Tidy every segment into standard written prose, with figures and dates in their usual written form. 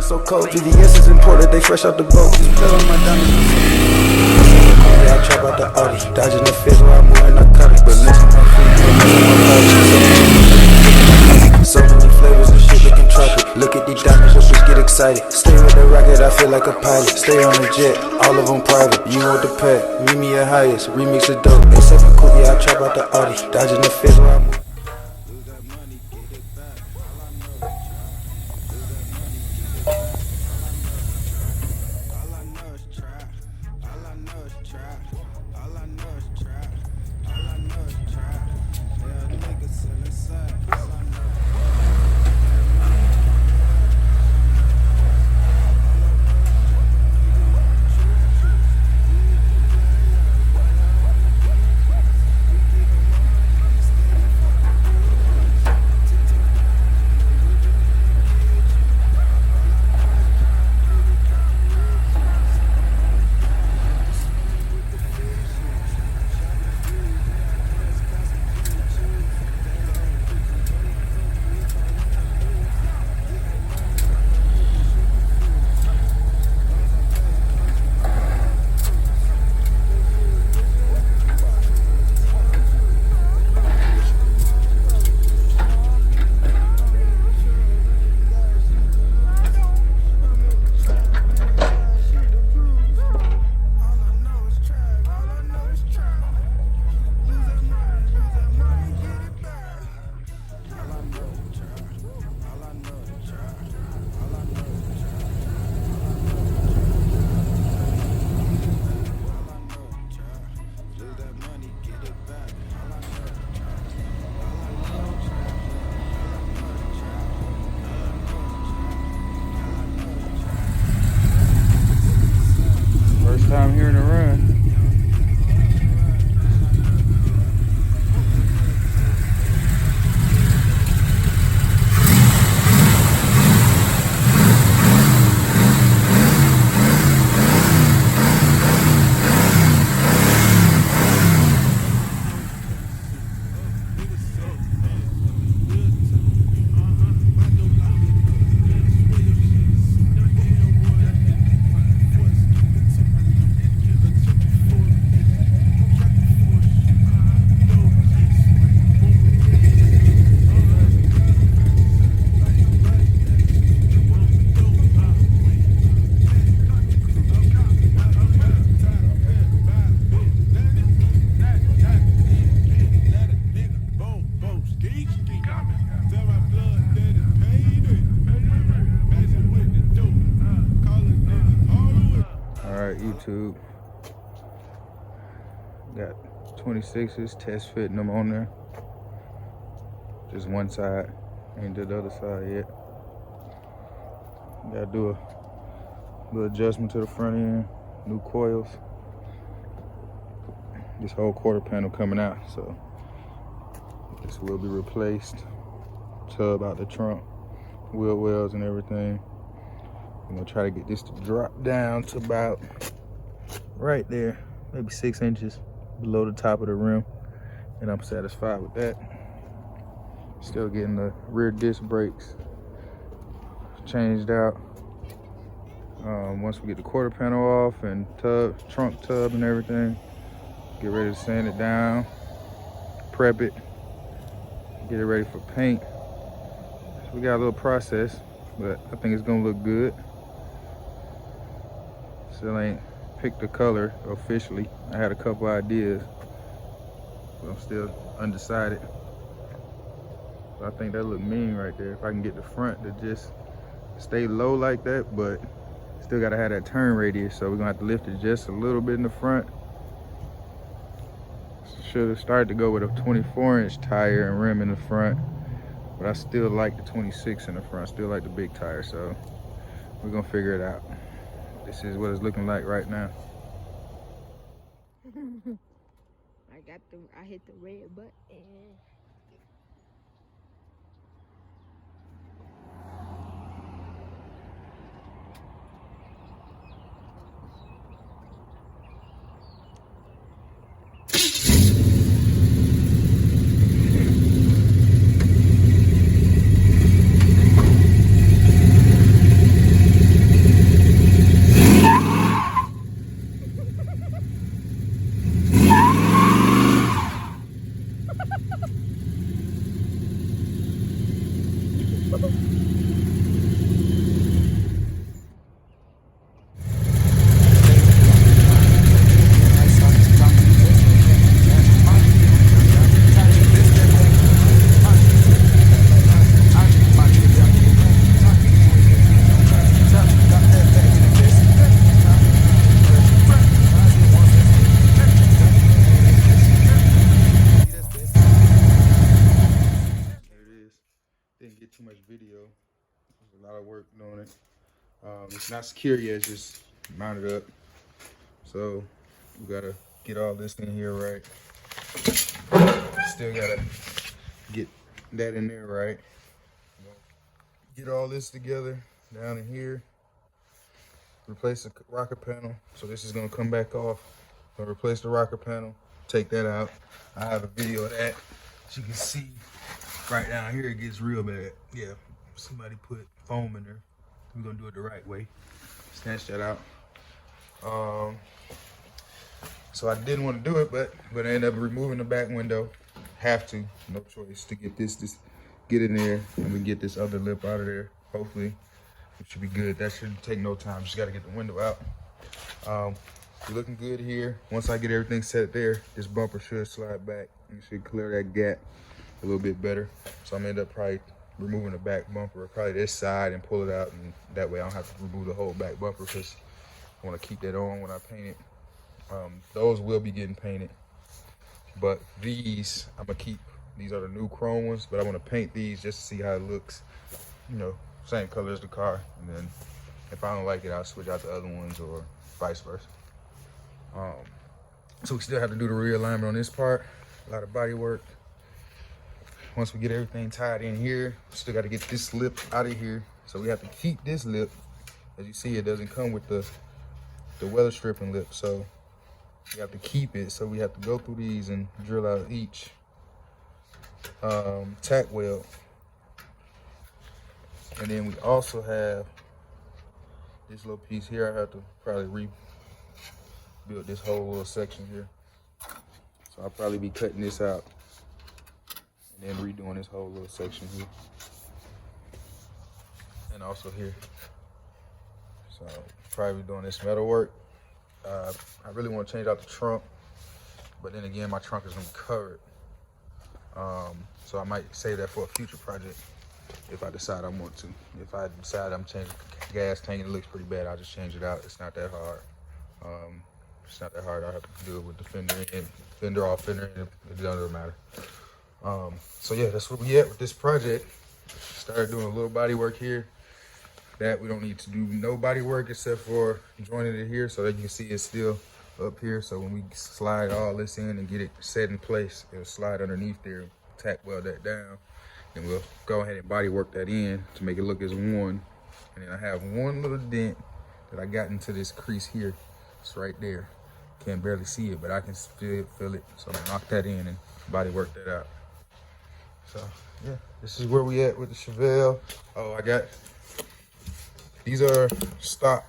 so cold. VVS is imported, they fresh out the boat. Just blood on my diamonds. Yeah, I trap out the Audi. Dodging the fish while I'm moving narcotics. But listen, my feet, so many flavors and shit looking tropic. Look at these diamonds, your bitch get excited. Stay with the rocket, I feel like a pilot. Stay on the jet, all of them private. You want the pet, meet me at highest. Remix the dope, A7 coupe, yeah, I trap out the Audi. Dodging the fish while I'm moving. Time here in the run. YouTube. Got 26s, test fitting them on there. Just one side, ain't did the other side yet. Gotta do a little adjustment to the front end, new coils. This whole quarter panel coming out, so this will be replaced. Tub out the trunk, wheel wells and everything. I'm gonna try to get this to drop down to about right there, maybe 6 inches below the top of the rim, and I'm satisfied with that. Still getting the rear disc brakes changed out. Once we get the quarter panel off and trunk tub and everything, get ready to sand it down, prep it, get it ready for paint. So we got a little process, but I think it's gonna look good. Still ain't picked the color officially. I had a couple ideas, but I'm still undecided. So I think that look mean right there. If I can get the front to just stay low like that, but still gotta have that turn radius, so we're gonna have to lift it just a little bit in the front. Should have started to go with a 24-inch tire and rim in the front, but I still like the 26 in the front. Still like the big tire, so we're gonna figure it out. This is what it's looking like right now. I hit the red button. It's not secure yet, it's just mounted up. So we gotta get all this in here right. Still gotta get that in there right. Get all this together down in here. Replace the rocker panel. So this is gonna come back off. Gonna replace the rocker panel, take that out. I have a video of that. As you can see, right down here it gets real bad. Yeah, somebody put foam in there. We're gonna do it the right way. Snatch that out. So I didn't want to do it, but I ended up removing the back window. Have to, no choice, to get this get in there, and we get this other lip out of there. Hopefully, it should be good. That shouldn't take no time. Just got to get the window out. We're looking good here. Once I get everything set there, this bumper should slide back. You should clear that gap a little bit better. So I'm gonna end up probably removing the back bumper, probably this side, and pull it out, and that way I don't have to remove the whole back bumper because I want to keep that on when I paint it. Those will be getting painted, but these I'm gonna keep. These are the new chrome ones, but I want to paint these just to see how it looks. You know, same color as the car, and then if I don't like it, I'll switch out the other ones or vice versa. So we still have to do the realignment on this part. A lot of body work. Once we get everything tied in here, still got to get this lip out of here. So we have to keep this lip. As you see, it doesn't come with the weather stripping lip, so we have to keep it. So we have to go through these and drill out each tack weld. And then we also have this little piece here. I have to probably rebuild this whole little section here. So I'll probably be cutting this out and then redoing this whole little section here. And also here. So probably doing this metal work. I really want to change out the trunk, but then again, my trunk is gonna be covered. So I might save that for a future project if I decide I want to. If I decide I'm changing the gas tank and it looks pretty bad, I'll just change it out. It's not that hard. It's not that hard. I have to do it with the fender off fender, and it doesn't matter. So yeah, that's where we at with this project. Started doing a little body work here. That we don't need to do no body work except for joining it here so that you can see it's still up here. So when we slide all this in and get it set in place, it'll slide underneath there, tack weld that down, and we'll go ahead and body work that in to make it look as one. And then I have one little dent that I got into this crease here. It's right there. Can't barely see it, but I can feel it. So I'm gonna knock that in and body work that out. So yeah, this is where we at with the Chevelle. Oh, these are stock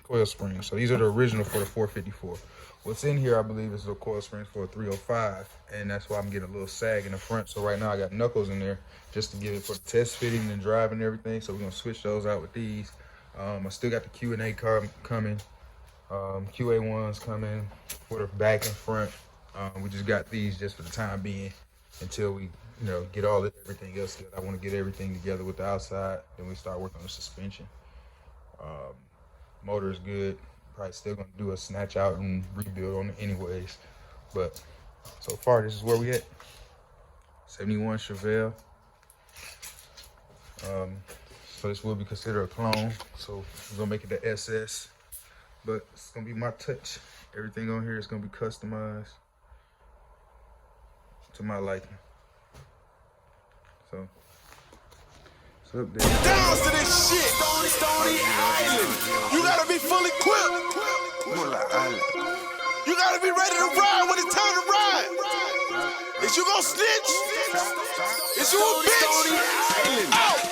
coil springs. So these are the original for the 454. What's in here, I believe, is the coil springs for a 305. And that's why I'm getting a little sag in the front. So right now I got knuckles in there just to get it for the test fitting and driving and everything. So we're gonna switch those out with these. I still got the Q&A car coming. QA1s coming for the back and front. We just got these just for the time being until we, get everything else together. I want to get everything together with the outside. Then we start working on the suspension. Motor is good. Probably still gonna do a snatch out and rebuild on it anyways. But so far, this is where we at. 71 Chevelle. So this will be considered a clone. So we're gonna make it the SS. But it's gonna be my touch. Everything on here is gonna be customized to my liking. So it's up there. Down to this shit, Stony Island. You gotta be fully equipped. You gotta be ready to ride when it's time to ride. Is you gonna snitch? Is you a bitch?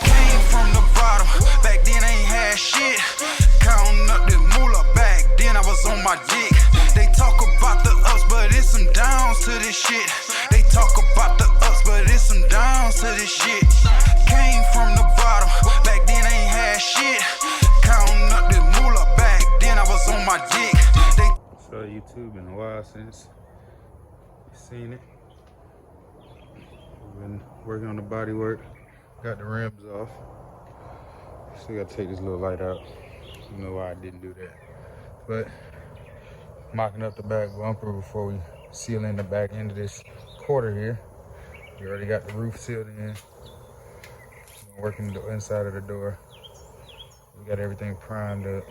Came from the bottom, back then I ain't had shit. Counting up this moolah, back then I was on my dick. They talk about the ups, but it's some downs to this shit. They talk about the ups, but it's some downs to this shit. Came from the bottom, back then I ain't had shit. Counting up this moolah, back then I was on my dick. So YouTube, been a while since you've seen it. We've been working on the body work. Got the rims off. Still gotta take this little light out. You know why I didn't do that. But mocking up the back bumper before we seal in the back end of this quarter here. We already got the roof sealed in. Working the inside of the door. We got everything primed up.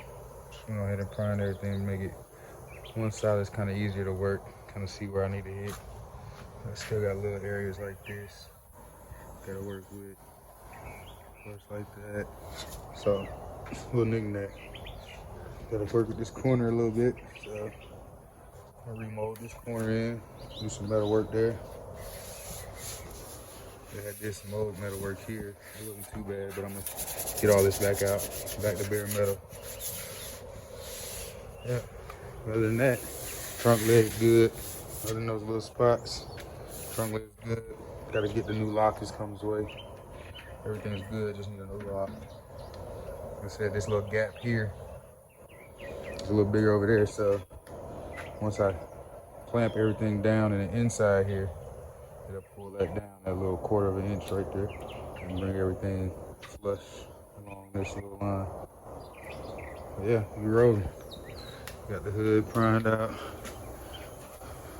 Just went ahead and primed everything, make it one side is kind of easier to work, kind of see where I need to hit. I still got little areas like this gotta work with, parts like that. So, little knick-knack. Gotta work with this corner a little bit. So, I'll remold this corner in, do some metal work there. They had this mold metal work here. It wasn't too bad, but I'm gonna get all this back out, back to bare metal. Yeah. Other than that, trunk leg good. Other than those little spots, trunk leg's good. Gotta get the new lock this comes way. Everything's good, just need a new lock. Like I said, this little gap here is a little bigger over there, so once I clamp everything down in the inside here, it'll pull that down, that little 1/4 of an inch right there, and bring everything flush along this little line. But yeah, we rolling. Got the hood primed out.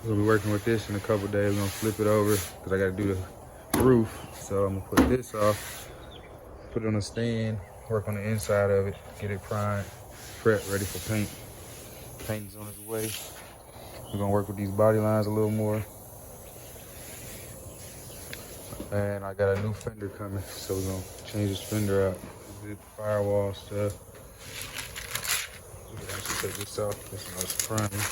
We'll be working with this in a couple days. We're gonna flip it over because I gotta do the roof. So I'm gonna put this off, put it on a stand, work on the inside of it, get it primed, prepped, ready for paint. Paint is on its way. We're gonna work with these body lines a little more. And I got a new fender coming, so we're gonna change this fender out. The firewall stuff. We can actually take this off. This is nice priming.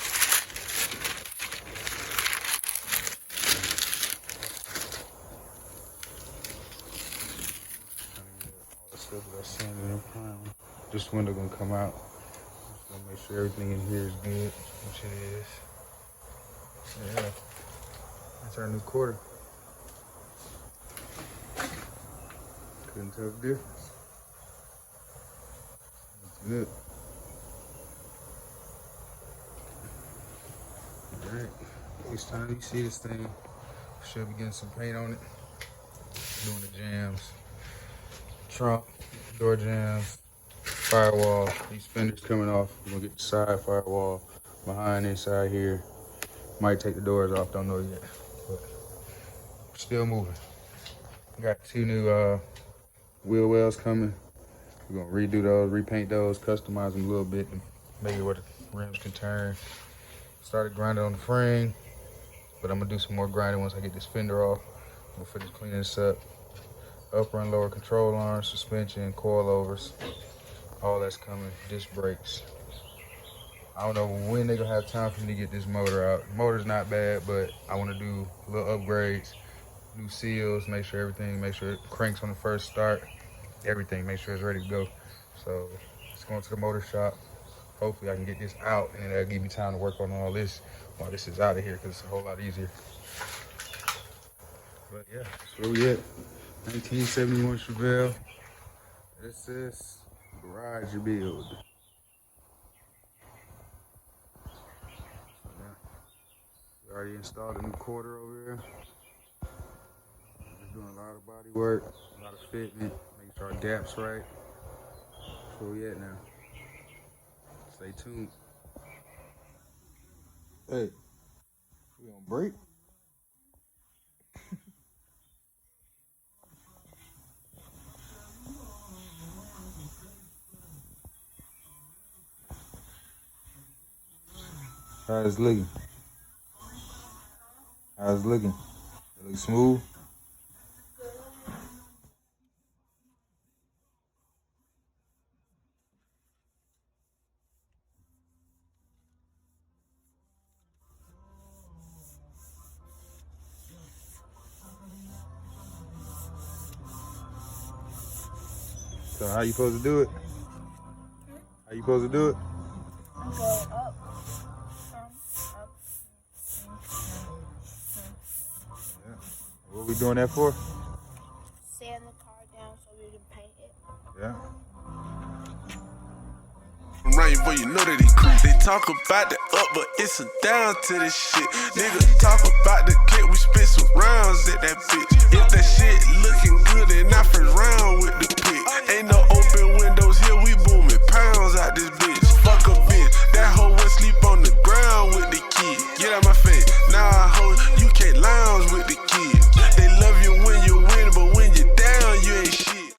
All the stuff that I sanded and primed. This window gonna come out. Just gonna make sure everything in here is good, which it is. So yeah, that's our new quarter. Couldn't tell the difference. That's good. Alright, each time you see this thing, should be getting some paint on it. Doing the jams, trunk, door jams, firewall. These fenders coming off. We're gonna get the side firewall behind inside here. Might take the doors off, don't know yet. But still moving. Got 2 new wheel wells coming. We're gonna redo those, repaint those, customize them a little bit to make it where the rims can turn. Started grinding on the frame, but I'm gonna do some more grinding once I get this fender off. I'm gonna finish cleaning this up. Upper and lower control arms, suspension, coilovers, all that's coming. Disc brakes. I don't know when they're gonna have time for me to get this motor out. The motor's not bad, but I wanna do little upgrades, new seals, make sure it cranks on the first start, everything, make sure it's ready to go. So it's going to the motor shop. Hopefully I can get this out and that'll give me time to work on all this while this is out of here because it's a whole lot easier. But yeah, that's where we at. 1971 Chevelle. This is garage build. We already installed a new quarter over here. Just doing a lot of body work, a lot of fitment, making sure our gap's right. That's where we at now. Stay tuned. Hey, we on break? How's it looking? How's it looking? It looks smooth? So how you supposed to do it? How you supposed to do it? Go up. Yeah. What we doing that for? Sand the car down so we can paint it. Yeah. Rain, boy, you know that he creep. They talk about the up, but it's a down to this shit. Nigga talk about the clip, we spit some rounds at that bitch. If that shit looking good, then I first round with the pick. Ain't no open windows here, we boom.